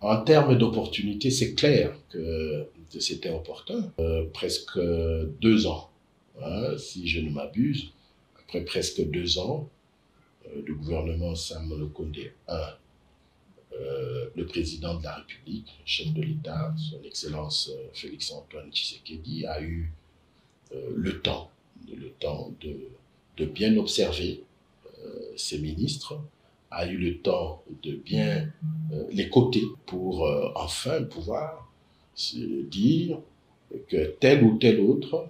En termes d'opportunités, c'est clair que c'était opportun. Presque 2 ans, hein, si je ne m'abuse, après presque 2 ans, le gouvernement Sam Condé 1, le président de la République, le chef de l'État, son Excellence Félix-Antoine Tshisekedi, a eu le temps de bien observer ses ministres, a eu le temps de bien les coter pour enfin pouvoir se dire que tel ou tel autre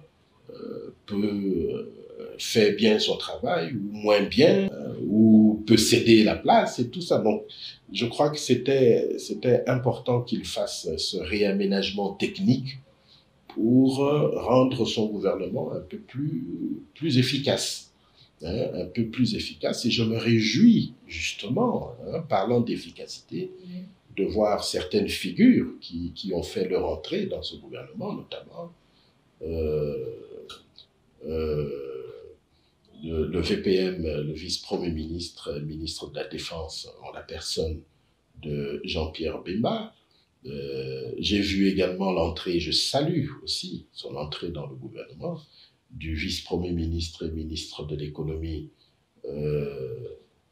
peut faire bien son travail ou moins bien, ou peut céder la place et tout ça. Donc, je crois que c'était important qu'il fasse ce réaménagement technique pour rendre son gouvernement un peu plus efficace. Un peu plus efficace. Et je me réjouis, justement, parlant d'efficacité, de voir certaines figures qui ont fait leur entrée dans ce gouvernement, notamment le VPM, le vice-premier ministre, ministre de la Défense, en la personne de Jean-Pierre Bemba. J'ai vu également l'entrée, je salue aussi son entrée dans le gouvernement, du vice-premier ministre et ministre de l'économie,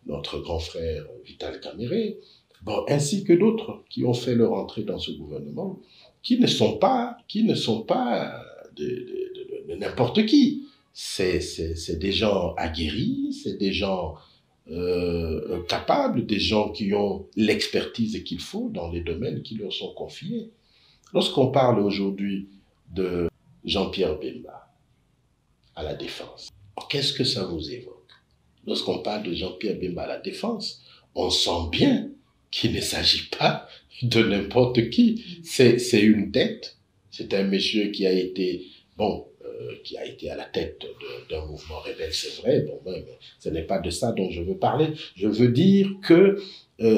notre grand frère Vital Kamerhe, bon, ainsi que d'autres qui ont fait leur entrée dans ce gouvernement, qui ne sont pas de n'importe qui. C'est des gens aguerris, c'est des gens capables, des gens qui ont l'expertise qu'il faut dans les domaines qui leur sont confiés. Lorsqu'on parle aujourd'hui de Jean-Pierre Bemba à la Défense, qu'est-ce que ça vous évoque? Lorsqu'on parle de Jean-Pierre Bemba à la Défense, on sent bien qu'il ne s'agit pas de n'importe qui. C'est une tête, c'est un monsieur qui a été, qui a été à la tête d'un mouvement rebelle, c'est vrai, mais ce n'est pas de ça dont je veux parler. Je veux dire que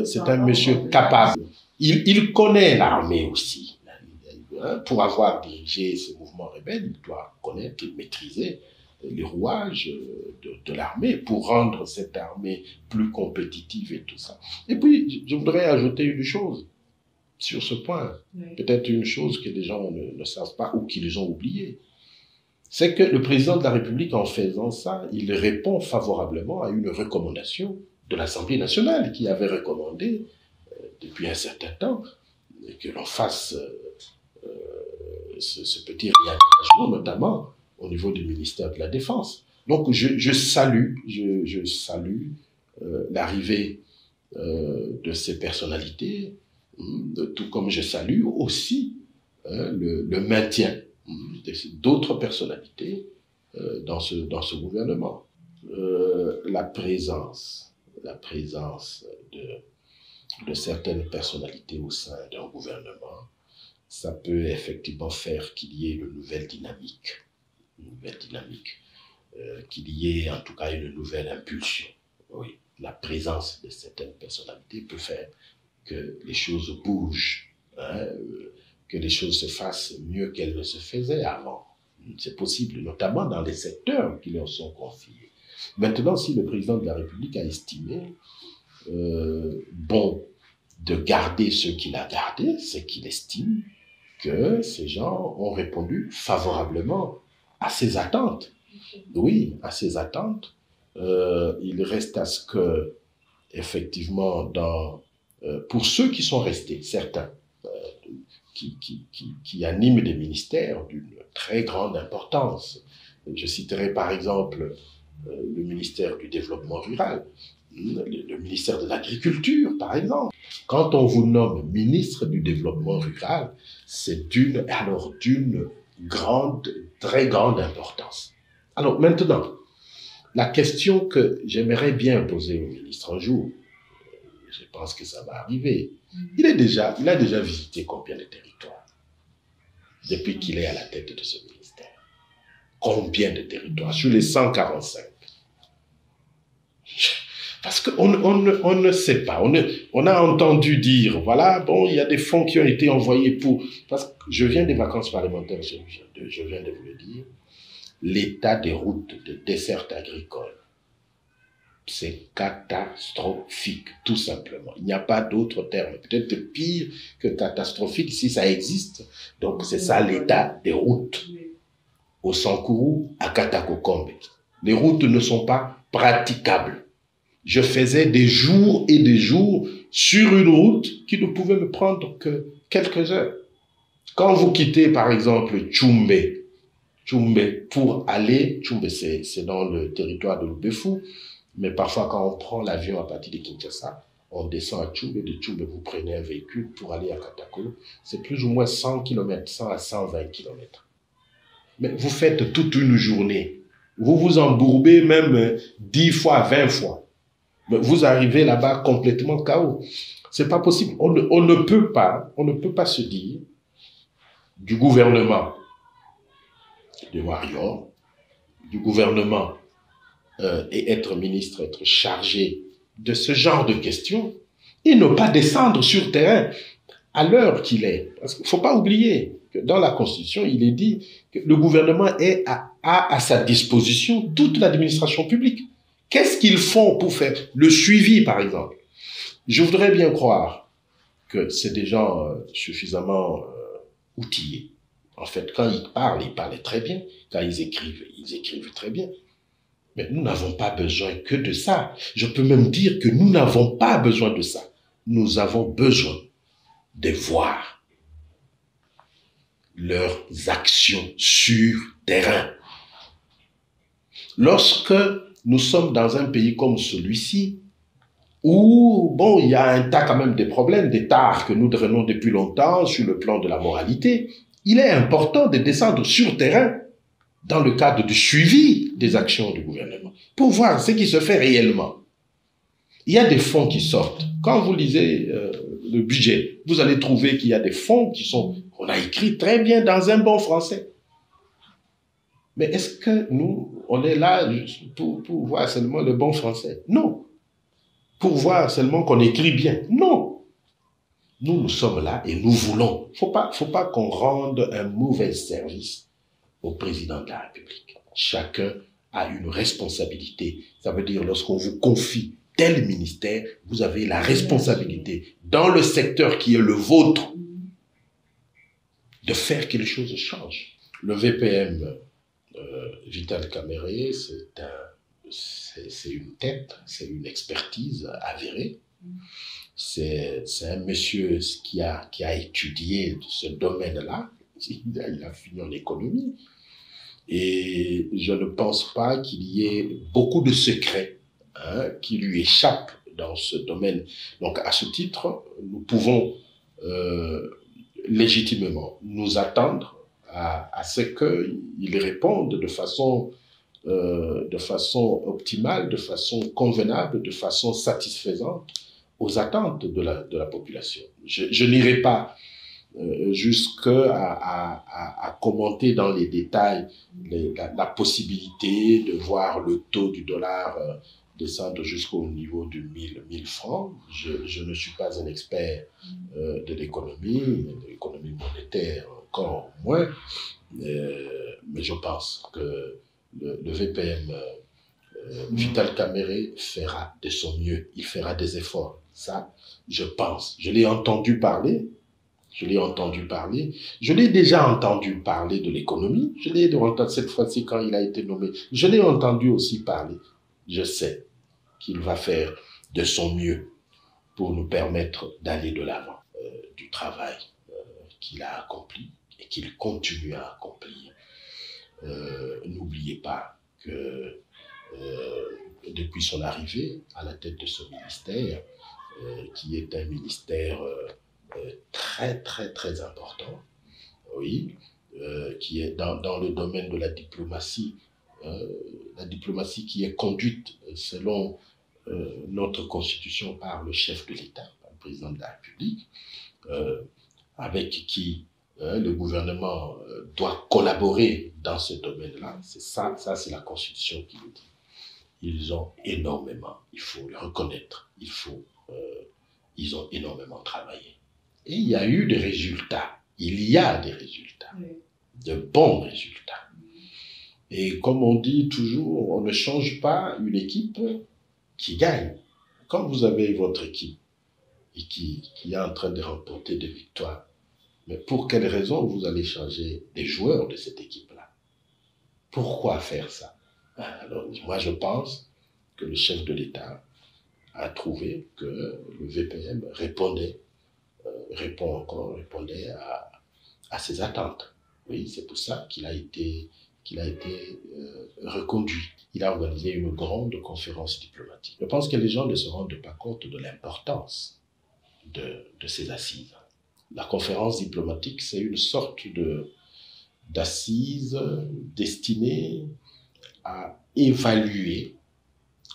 c'est un monsieur capable. Il connaît l'armée aussi. Pour avoir dirigé ce mouvement rebelle, il doit connaître et maîtriser les rouages de l'armée pour rendre cette armée plus compétitive et tout ça. Et puis, je voudrais ajouter une chose sur ce point. Oui. Peut-être une chose que les gens ne savent pas ou qu'ils ont oublié. C'est que le président de la République, en faisant ça, il répond favorablement à une recommandation de l'Assemblée nationale qui avait recommandé, depuis un certain temps, que l'on fasse ce petit réaménagement, notamment au niveau du ministère de la Défense. Donc, je salue l'arrivée de ces personnalités, tout comme je salue aussi le maintien d'autres personnalités dans ce gouvernement. La présence de certaines personnalités au sein d'un gouvernement, ça peut effectivement faire qu'il y ait une nouvelle dynamique, qu'il y ait en tout cas une nouvelle impulsion. Oui, la présence de certaines personnalités peut faire que les choses bougent, que les choses se fassent mieux qu'elles ne se faisaient avant. C'est possible, notamment dans les secteurs qui leur sont confiés. Maintenant, si le président de la République a estimé bon de garder ce qu'il a gardé, c'est qu'il estime que ces gens ont répondu favorablement à ses attentes. Oui, à ses attentes. Il reste à ce que, effectivement, pour ceux qui sont restés, certains, qui animent des ministères d'une très grande importance. Je citerai par exemple le ministère du Développement rural, le ministère de l'Agriculture, par exemple. Quand on vous nomme ministre du Développement rural, c'est d'une très grande importance. Alors maintenant, la question que j'aimerais bien poser au ministre un jour, je pense que ça va arriver, il a déjà visité combien de territoires depuis qu'il est à la tête de ce ministère? Combien de territoires sur les 145? Parce qu'on ne sait pas. On a entendu dire, voilà, bon, il y a des fonds qui ont été envoyés pour... Parce que je viens des vacances parlementaires, je viens de vous le dire, l'état des routes, des dessertes agricoles C'est catastrophique, tout simplement. Il n'y a pas d'autre terme. Peut-être pire que catastrophique si ça existe. Donc, c'est ça l'état des routes. Au Sankourou, à Katakokombe. Les routes ne sont pas praticables. Je faisais des jours et des jours sur une route qui ne pouvait me prendre que quelques heures. Quand vous quittez, par exemple, Tchoumbé, pour aller, Tchoumbé, c'est dans le territoire de Lubefou, mais parfois quand on prend l'avion à partir de Kinshasa, on descend à Tchoumbé, de Tchoumbé, vous prenez un véhicule pour aller à Katakolo, c'est plus ou moins 100 km, 100 à 120 km. Mais vous faites toute une journée, vous vous embourbez même 10 fois, 20 fois. Mais vous arrivez là-bas complètement KO. C'est pas possible. On ne peut pas se dire du gouvernement de Warrior, du gouvernement et être ministre, être chargé de ce genre de questions et ne pas descendre sur terrain à l'heure qu'il est. Parce qu'il ne faut pas oublier que dans la Constitution, il est dit que le gouvernement a à sa disposition toute l'administration publique. Qu'est-ce qu'ils font pour faire le suivi, par exemple? Je voudrais bien croire que c'est des gens suffisamment outillés. En fait, quand ils parlent très bien. Quand ils écrivent très bien. Mais nous n'avons pas besoin que de ça. Je peux même dire que nous n'avons pas besoin de ça. Nous avons besoin de voir leurs actions sur terrain. Lorsque nous sommes dans un pays comme celui-ci, où, bon, il y a un tas quand même de problèmes, des tares que nous drainons depuis longtemps sur le plan de la moralité, il est important de descendre sur terrain dans le cadre du suivi des actions du gouvernement, pour voir ce qui se fait réellement. Il y a des fonds qui sortent. Quand vous lisez le budget, vous allez trouver qu'il y a des fonds on a écrit très bien dans un bon français. Mais est-ce que nous, on est là pour voir seulement le bon français? Non. Pour voir seulement qu'on écrit bien? Non. Nous sommes là et nous voulons. Faut pas qu'on rende un mauvais service au président de la République. Chacun a une responsabilité. Ça veut dire lorsqu'on vous confie tel ministère, vous avez la responsabilité dans le secteur qui est le vôtre de faire que les choses changent. Le VPM Vital Kamere, c'est une tête, c'est une expertise avérée. C'est un monsieur qui a étudié ce domaine-là. Il a fini en économie. Et je ne pense pas qu'il y ait beaucoup de secrets qui lui échappent dans ce domaine. Donc, à ce titre, nous pouvons légitimement nous attendre à ce qu'il réponde de façon optimale, de façon convenable, de façon satisfaisante aux attentes de la population. Je n'irai pas jusqu'à commenter dans les détails la possibilité de voir le taux du dollar descendre jusqu'au niveau de 1000 francs. Je ne suis pas un expert de l'économie monétaire encore moins, mais je pense que le VPM Vital Kamere fera de son mieux, il fera des efforts. Ça, je pense. Je l'ai entendu parler. Je l'ai déjà entendu parler de l'économie. Je l'ai entendu cette fois-ci quand il a été nommé. Je l'ai entendu aussi parler. Je sais qu'il va faire de son mieux pour nous permettre d'aller de l'avant du travail qu'il a accompli et qu'il continue à accomplir. N'oubliez pas que depuis son arrivée à la tête de ce ministère, qui est un ministère très, très, très important, oui, qui est dans le domaine de la diplomatie qui est conduite selon notre Constitution par le chef de l'État, par le président de la République, avec qui le gouvernement doit collaborer dans ce domaine-là. C'est ça c'est la Constitution qui le dit. Ils ont énormément, il faut le reconnaître, ils ont énormément travaillé. Et il y a eu des résultats. Il y a des résultats. Oui. De bons résultats. Et comme on dit toujours, on ne change pas une équipe qui gagne. Quand vous avez votre équipe et qui est en train de remporter des victoires, mais pour quelle raison vous allez changer les joueurs de cette équipe-là? Pourquoi faire ça? Alors, moi, je pense que le chef de l'État a trouvé que le VPM répondait à ses attentes. Oui, c'est pour ça qu'il a été reconduit. Il a organisé une grande conférence diplomatique. Je pense que les gens ne se rendent pas compte de l'importance de ces assises. La conférence diplomatique, c'est une sorte d'assises destinée à évaluer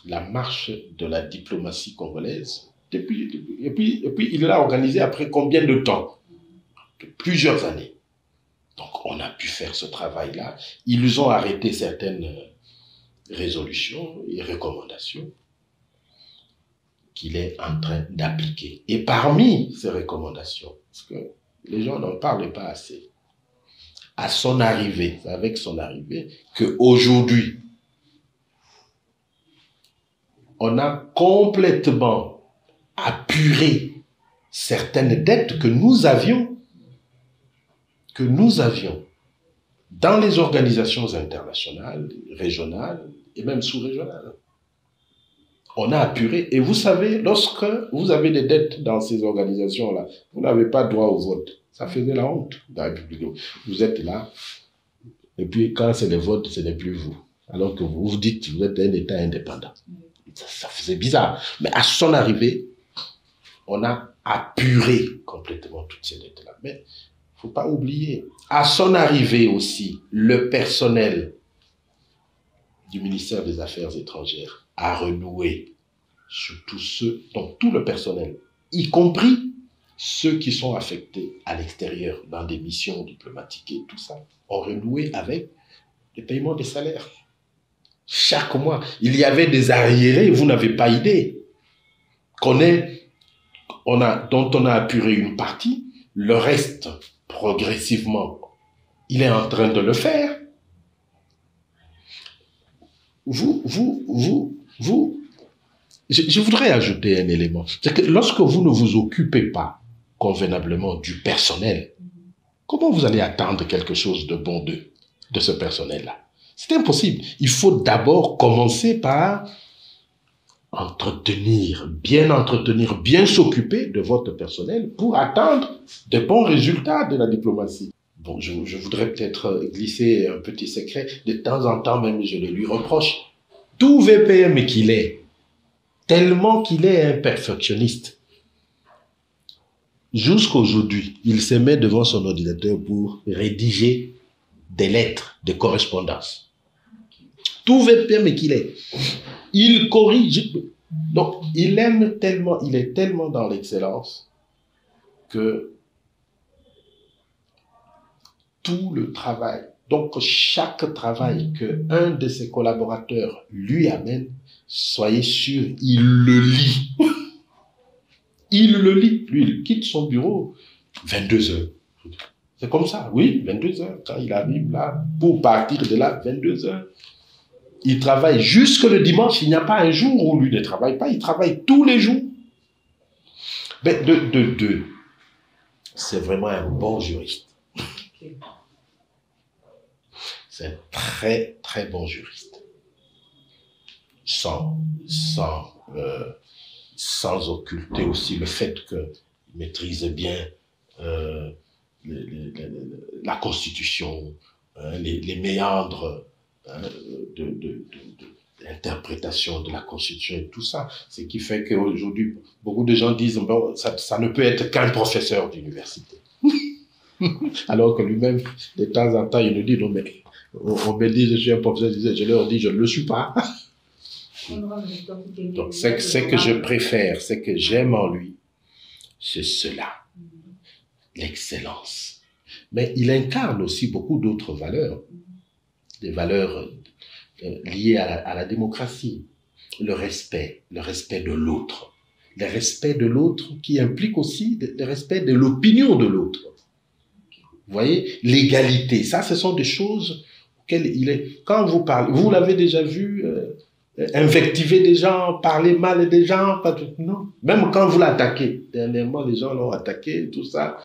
la marche de la diplomatie congolaise. Et puis, il l'a organisé après combien de temps? Plusieurs années. Donc, on a pu faire ce travail-là. Ils ont arrêté certaines résolutions et recommandations qu'il est en train d'appliquer. Et parmi ces recommandations, parce que les gens n'en parlent pas assez, à son arrivée, c'est avec son arrivée, qu'aujourd'hui, on a complètement apuré certaines dettes que nous avions dans les organisations internationales, régionales et même sous-régionales. On a apuré. Et vous savez, lorsque vous avez des dettes dans ces organisations-là, vous n'avez pas droit au vote. Ça faisait la honte dans la République. Vous êtes là, et puis quand c'est le vote, ce n'est plus vous. Alors que vous dites que vous êtes un État indépendant. Ça faisait bizarre. Mais à son arrivée, on a apuré complètement toutes ces dettes-là. Mais il ne faut pas oublier, à son arrivée aussi, le personnel du ministère des Affaires étrangères a renoué, surtout donc tout le personnel, y compris ceux qui sont affectés à l'extérieur dans des missions diplomatiques et tout ça, ont renoué avec le paiement des salaires. Chaque mois, il y avait des arriérés, vous n'avez pas idée, dont on a apuré une partie, le reste, progressivement, il est en train de le faire. Je voudrais ajouter un élément. C'est que lorsque vous ne vous occupez pas convenablement du personnel, comment vous allez attendre quelque chose de bon de ce personnel-là? C'est impossible. Il faut d'abord commencer par entretenir, bien s'occuper de votre personnel pour attendre de bons résultats de la diplomatie. Bon, je voudrais peut-être glisser un petit secret. De temps en temps, même, je le lui reproche. Tout VPM qu'il est, tellement qu'il est un perfectionniste, jusqu'aujourd'hui, il se met devant son ordinateur pour rédiger des lettres de correspondance. Tout VPM qu'il est, il corrige. Donc, il est tellement dans l'excellence que tout le travail, donc chaque travail que un de ses collaborateurs lui amène, soyez sûr, il le lit. Il le lit. Lui, il quitte son bureau 22 heures. C'est comme ça, oui, 22 heures. Quand il arrive là, pour partir de là, 22 heures. Il travaille jusque le dimanche. Il n'y a pas un jour où lui ne travaille pas. Il travaille tous les jours. Mais c'est vraiment un bon juriste. C'est un très, très bon juriste. Sans occulter aussi le fait qu'il maîtrise bien la Constitution, les méandres de l'interprétation de la Constitution et tout ça. Ce qui fait qu'aujourd'hui, beaucoup de gens disent bon, ça ne peut être qu'un professeur d'université. Alors que lui-même, de temps en temps, il nous dit non, mais on me dit je suis un professeur, je leur dis je ne le suis pas. Donc, ce que je préfère, ce que j'aime en lui, c'est cela, l'excellence. Mais il incarne aussi beaucoup d'autres valeurs, des valeurs liées à la démocratie, le respect de l'autre. Le respect de l'autre qui implique aussi le respect de l'opinion de l'autre. Vous voyez, l'égalité, ça, ce sont des choses auxquelles il est... Quand vous parlez, vous l'avez déjà vu... invectiver des gens, parler mal des gens, pas tout, non. Même quand vous l'attaquez, dernièrement, les gens l'ont attaqué, tout ça.